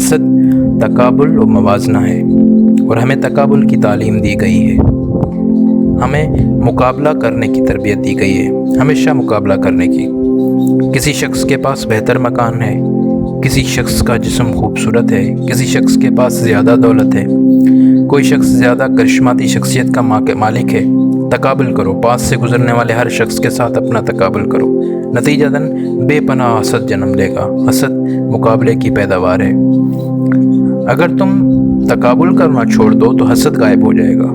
حسد تقابل و موازنہ ہے، اور ہمیں تقابل کی تعلیم دی گئی ہے، ہمیں مقابلہ کرنے کی تربیت دی گئی ہے، ہمیشہ مقابلہ کرنے کی۔ کسی شخص کے پاس بہتر مکان ہے، کسی شخص کا جسم خوبصورت ہے، کسی شخص کے پاس زیادہ دولت ہے، کوئی شخص زیادہ کرشماتی شخصیت کا مالک ہے۔ تقابل کرو، پاس سے گزرنے والے ہر شخص کے ساتھ اپنا تقابل کرو، نتیجتاً بے پناہ حسد جنم لے گا۔ حسد مقابلے کی پیداوار ہے۔ اگر تم تقابل کرنا چھوڑ دو تو حسد غائب ہو جائے گا،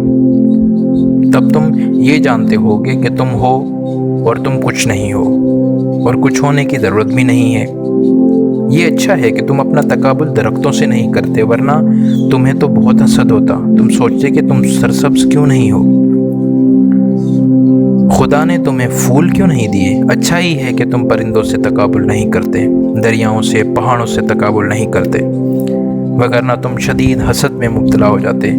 تب تم یہ جانتے ہوگے کہ تم ہو اور تم کچھ نہیں ہو، اور کچھ ہونے کی ضرورت بھی نہیں ہے۔ یہ اچھا ہے کہ تم اپنا تقابل درختوں سے نہیں کرتے، ورنہ تمہیں تو بہت حسد ہوتا، تم سوچتے کہ تم سرسبز کیوں نہیں ہو، خدا نے تمہیں پھول کیوں نہیں دیے۔ اچھا ہی ہے کہ تم پرندوں سے تقابل نہیں کرتے، دریاؤں سے، پہاڑوں سے تقابل نہیں کرتے، وگرنہ تم شدید حسد میں مبتلا ہو جاتے۔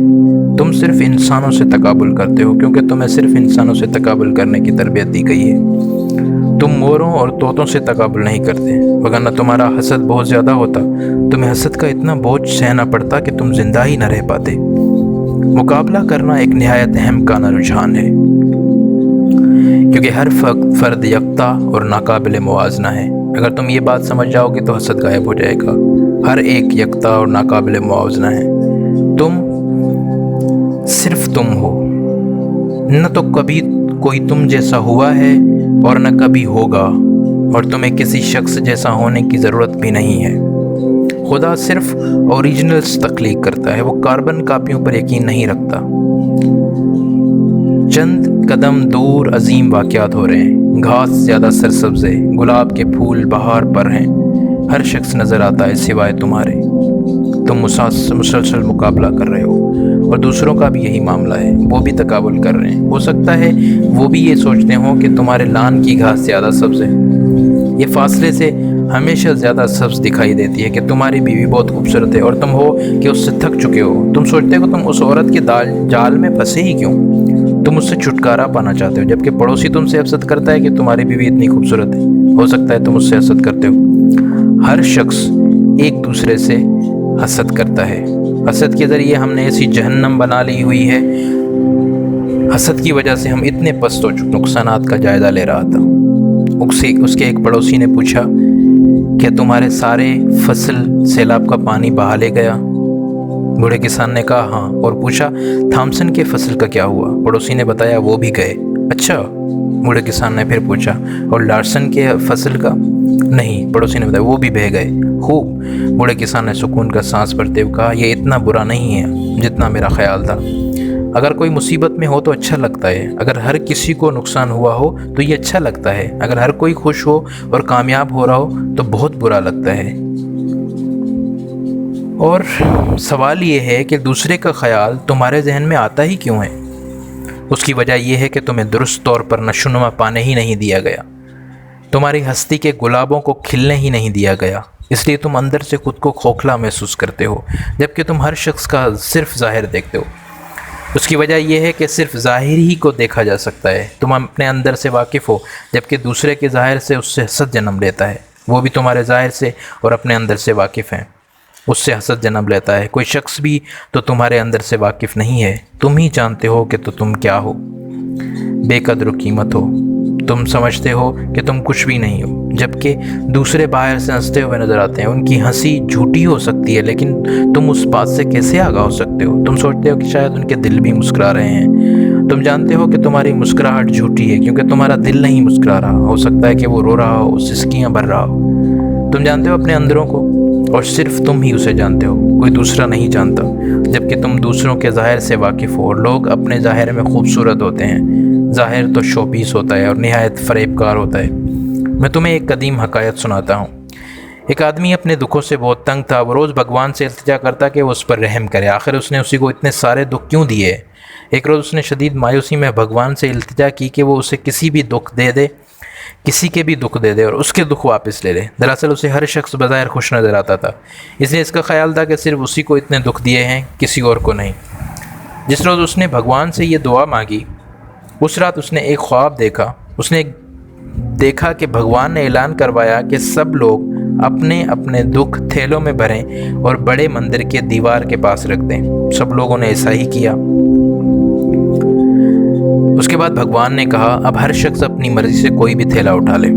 تم صرف انسانوں سے تقابل کرتے ہو کیونکہ تمہیں صرف انسانوں سے تقابل کرنے کی تربیت دی گئی ہے۔ تم موروں اور طوطوں سے تقابل نہیں کرتے، وگرنہ تمہارا حسد بہت زیادہ ہوتا، تمہیں حسد کا اتنا بوجھ سہنا پڑتا کہ تم زندہ ہی نہ رہ پاتے۔ مقابلہ کرنا ایک نہایت اہم کانا رجحان ہے، کیونکہ ہر فرد یکتا اور ناقابل موازنہ ہے۔ اگر تم یہ بات سمجھ جاؤ گے تو حسد غائب ہو جائے گا۔ ہر ایک یکتا اور ناقابل موازنہ ہے۔ تم صرف تم ہو، نہ تو کبھی کوئی تم جیسا ہوا ہے اور نہ کبھی ہوگا، اور تمہیں کسی شخص جیسا ہونے کی ضرورت بھی نہیں ہے۔ خدا صرف اوریجنلز تخلیق کرتا ہے، وہ کاربن کاپیوں پر یقین نہیں رکھتا۔ چند قدم دور عظیم واقعات ہو رہے ہیں، گھاس زیادہ سرسبز ہے، گلاب کے پھول بہار پر ہیں، ہر شخص نظر آتا ہے سوائے تمہارے۔ تم مسلسل مقابلہ کر رہے ہو، اور دوسروں کا بھی یہی معاملہ ہے، وہ بھی تقابل کر رہے ہیں۔ ہو سکتا ہے وہ بھی یہ سوچتے ہوں کہ تمہارے لان کی گھاس زیادہ سبز ہے، یہ فاصلے سے ہمیشہ زیادہ سبز دکھائی دیتی ہے کہ تمہاری بیوی بہت خوبصورت ہے، اور تم ہو کہ اس سے تھک چکے ہو۔ تم سوچتے ہو کہ تم اس عورت کے جال میں پھنسے ہی کیوں، تم اس سے چھٹکارا پانا چاہتے ہو، جبکہ پڑوسی تم سے حسد کرتا ہے کہ تمہاری بیوی اتنی خوبصورت ہے۔ ہو سکتا ہے تم اس سے حسد کرتے ہو۔ ہر شخص ایک دوسرے سے حسد کرتا ہے۔ حسد کے ذریعے ہم نے ایسی جہنم بنا لی ہوئی ہے، حسد کی وجہ سے ہم اتنے پست ہو چکے۔ نقصانات کا جائزہ لے رہا تھا، اس کے ایک پڑوسی نے پوچھا کہ تمہارے سارے فصل سیلاب کا پانی بہا لے گیا؟ بوڑھے کسان نے کہا ہاں، اور پوچھا تھامسن کے فصل کا کیا ہوا؟ پڑوسی نے بتایا وہ بھی گئے۔ اچھا، بوڑھے کسان نے پھر پوچھا اور لارسن کے فصل کا؟ نہیں، پڑوسی نے بتایا وہ بھی بہہ گئے۔ خوب، بوڑھے کسان نے سکون کا سانس بھرتے ہوئے کہا یہ اتنا برا نہیں ہے جتنا میرا خیال تھا۔ اگر کوئی مصیبت میں ہو تو اچھا لگتا ہے، اگر ہر کسی کو نقصان ہوا ہو تو یہ اچھا لگتا ہے، اگر ہر کوئی خوش ہو اور کامیاب ہو رہا ہو تو بہت برا لگتا ہے۔ اور سوال یہ ہے کہ دوسرے کا خیال تمہارے ذہن میں آتا ہی کیوں ہے؟ اس کی وجہ یہ ہے کہ تمہیں درست طور پر نشوونما پانے ہی نہیں دیا گیا، تمہاری ہستی کے گلابوں کو کھلنے ہی نہیں دیا گیا، اس لیے تم اندر سے خود کو کھوکھلا محسوس کرتے ہو، جبکہ تم ہر شخص کا صرف ظاہر دیکھتے ہو۔ اس کی وجہ یہ ہے کہ صرف ظاہر ہی کو دیکھا جا سکتا ہے۔ تم اپنے اندر سے واقف ہو، جبکہ دوسرے کے ظاہر سے اس سے حسد جنم لیتا ہے۔ وہ بھی تمہارے ظاہر سے اور اپنے اندر سے واقف ہیں، اس سے حسد جنم لیتا ہے۔ کوئی شخص بھی تو تمہارے اندر سے واقف نہیں ہے، تم ہی جانتے ہو کہ تم کیا ہو، بے قدر و قیمت ہو۔ تم سمجھتے ہو کہ تم کچھ بھی نہیں ہو، جبکہ دوسرے باہر سے ہنستے ہوئے نظر آتے ہیں۔ ان کی ہنسی جھوٹی ہو سکتی ہے، لیکن تم اس بات سے کیسے آگاہ ہو سکتے ہو؟ تم سوچتے ہو کہ شاید ان کے دل بھی مسکرا رہے ہیں۔ تم جانتے ہو کہ تمہاری مسکراہٹ جھوٹی ہے، کیونکہ تمہارا دل نہیں مسکرا رہا۔ ہو سکتا ہے کہ وہ رو رہا ہو، سسکیاں بھر رہا ہو۔ تم جانتے ہو اپنے اندروں کو، اور صرف تم ہی اسے جانتے ہو، کوئی دوسرا نہیں جانتا، جبکہ تم دوسروں کے ظاہر سے واقف ہو۔ اور لوگ اپنے ظاہر میں خوبصورت ہوتے ہیں، ظاہر تو شو پیس ہوتا ہے اور نہایت فریب کار ہوتا ہے۔ میں تمہیں ایک قدیم حکایت سناتا ہوں۔ ایک آدمی اپنے دکھوں سے بہت تنگ تھا، وہ روز بھگوان سے التجا کرتا کہ وہ اس پر رحم کرے، آخر اس نے اسی کو اتنے سارے دکھ کیوں دیے؟ ایک روز اس نے شدید مایوسی میں بھگوان سے التجا کی کہ وہ اسے کسی کے بھی دکھ دے دے اور اس کے دکھ واپس لے لے۔ دراصل اسے ہر شخص بظاہر خوش نظر آتا تھا، اس لیے اس کا خیال تھا کہ صرف اسی کو اتنے دکھ دیے ہیں، کسی اور کو نہیں۔ جس روز اس نے بھگوان سے یہ دعا مانگی، اس رات اس نے ایک خواب دیکھا۔ اس نے دیکھا کہ بھگوان نے اعلان کروایا کہ سب لوگ اپنے اپنے دکھ تھیلوں میں بھریں اور بڑے مندر کے دیوار کے پاس رکھ دیں۔ سب لوگوں نے ایسا ہی کیا۔ اس کے بعد بھگوان نے کہا اب ہر شخص اپنی مرضی سے کوئی بھی تھیلا اٹھا لے۔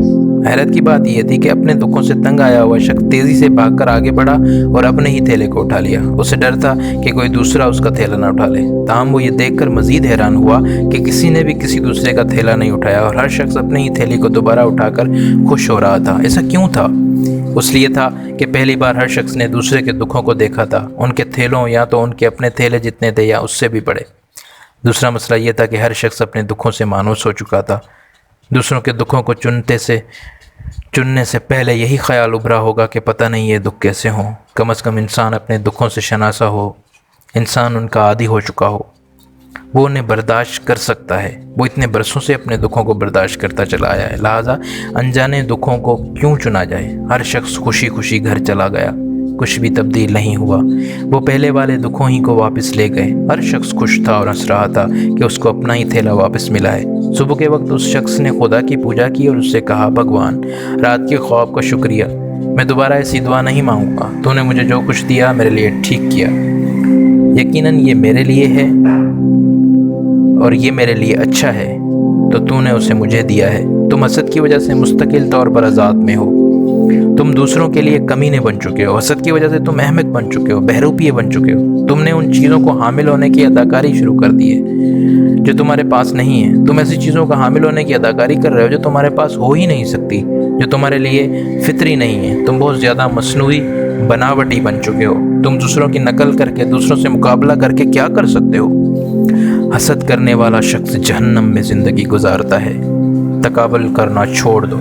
حیرت کی بات یہ تھی کہ اپنے دکھوں سے تنگ آیا ہوا شخص تیزی سے بھاگ کر آگے بڑھا اور اپنے ہی تھیلے کو اٹھا لیا۔ اسے ڈر تھا کہ کوئی دوسرا اس کا تھیلا نہ اٹھا لے، تاہم وہ یہ دیکھ کر مزید حیران ہوا کہ کسی نے بھی کسی دوسرے کا تھیلا نہیں اٹھایا اور ہر شخص اپنے ہی تھیلے کو دوبارہ اٹھا کر خوش ہو رہا تھا۔ ایسا کیوں تھا؟ اس لیے تھا کہ پہلی بار ہر شخص نے دوسرے کے دکھوں کو دیکھا تھا، ان کے تھیلوں یا تو ان کے اپنے تھیلے جتنے تھے یا اس سے بھی بڑے۔ دوسرا مسئلہ یہ تھا کہ ہر شخص اپنے دکھوں سے مانوس ہو چکا تھا۔ دوسروں کے دکھوں کو چننے سے پہلے یہی خیال ابھرا ہوگا کہ پتہ نہیں یہ دکھ کیسے ہوں۔ کم از کم انسان اپنے دکھوں سے شناسا ہو، انسان ان کا عادی ہو چکا ہو، وہ انہیں برداشت کر سکتا ہے۔ وہ اتنے برسوں سے اپنے دکھوں کو برداشت کرتا چلا آیا ہے، لہٰذا انجانے دکھوں کو کیوں چنا جائے؟ ہر شخص خوشی خوشی گھر چلا گیا، کچھ بھی تبدیل نہیں ہوا۔ وہ پہلے والے دکھوں ہی کو واپس لے گئے۔ ہر شخص خوش تھا اور ہنس رہا تھا کہ اس کو اپنا ہی تھیلا واپس ملا ہے۔ صبح کے وقت اس شخص نے خدا کی پوجا کی اور اس سے کہا بھگوان، رات کے خواب کا شکریہ، میں دوبارہ ایسی دعا نہیں مانگوں گا۔ تو نے مجھے جو کچھ دیا میرے لیے ٹھیک کیا، یقیناً یہ میرے لیے ہے اور یہ میرے لیے اچھا ہے، تو نے اسے مجھے دیا ہے۔ تم حسد کی وجہ سے مستقل طور پر عذاب میں ہو۔ تم دوسروں کے لیے کمینے بن چکے ہو۔ حسد کی وجہ سے تم احمق بن چکے ہو، بہروپیے بن چکے ہو۔ تم نے ان چیزوں کو حامل ہونے کی اداکاری شروع کر دی ہے جو تمہارے پاس نہیں ہے۔ تم ایسی چیزوں کا حامل ہونے کی اداکاری کر رہے ہو جو تمہارے پاس ہو ہی نہیں سکتی، جو تمہارے لیے فطری نہیں ہے۔ تم بہت زیادہ مصنوعی بناوٹی بن چکے ہو۔ تم دوسروں کی نقل کر کے، دوسروں سے مقابلہ کر کے کیا کر سکتے ہو؟ حسد کرنے والا شخص جہنم میں زندگی گزارتا ہے۔ تقابل کرنا چھوڑ دو،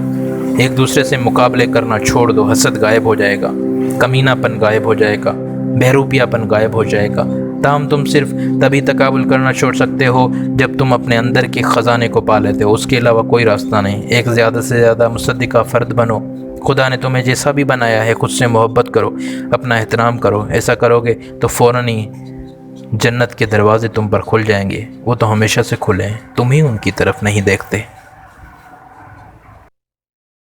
ایک دوسرے سے مقابلے کرنا چھوڑ دو۔ حسد غائب ہو جائے گا، کمینہ پن غائب ہو جائے گا، بہروپیہ پن غائب ہو جائے گا۔ تاہم تم صرف تبھی تقابل کرنا چھوڑ سکتے ہو جب تم اپنے اندر کے خزانے کو پا لیتے ہو۔ اس کے علاوہ کوئی راستہ نہیں۔ ایک زیادہ سے زیادہ مصدقہ فرد بنو۔ خدا نے تمہیں جیسا بھی بنایا ہے خود سے محبت کرو، اپنا احترام کرو۔ ایسا کرو گے تو فوراً ہی جنت کے دروازے تم پر کھل جائیں گے۔ وہ تو ہمیشہ سے کھلے ہیں، تم ہی ان کی طرف نہیں دیکھتے۔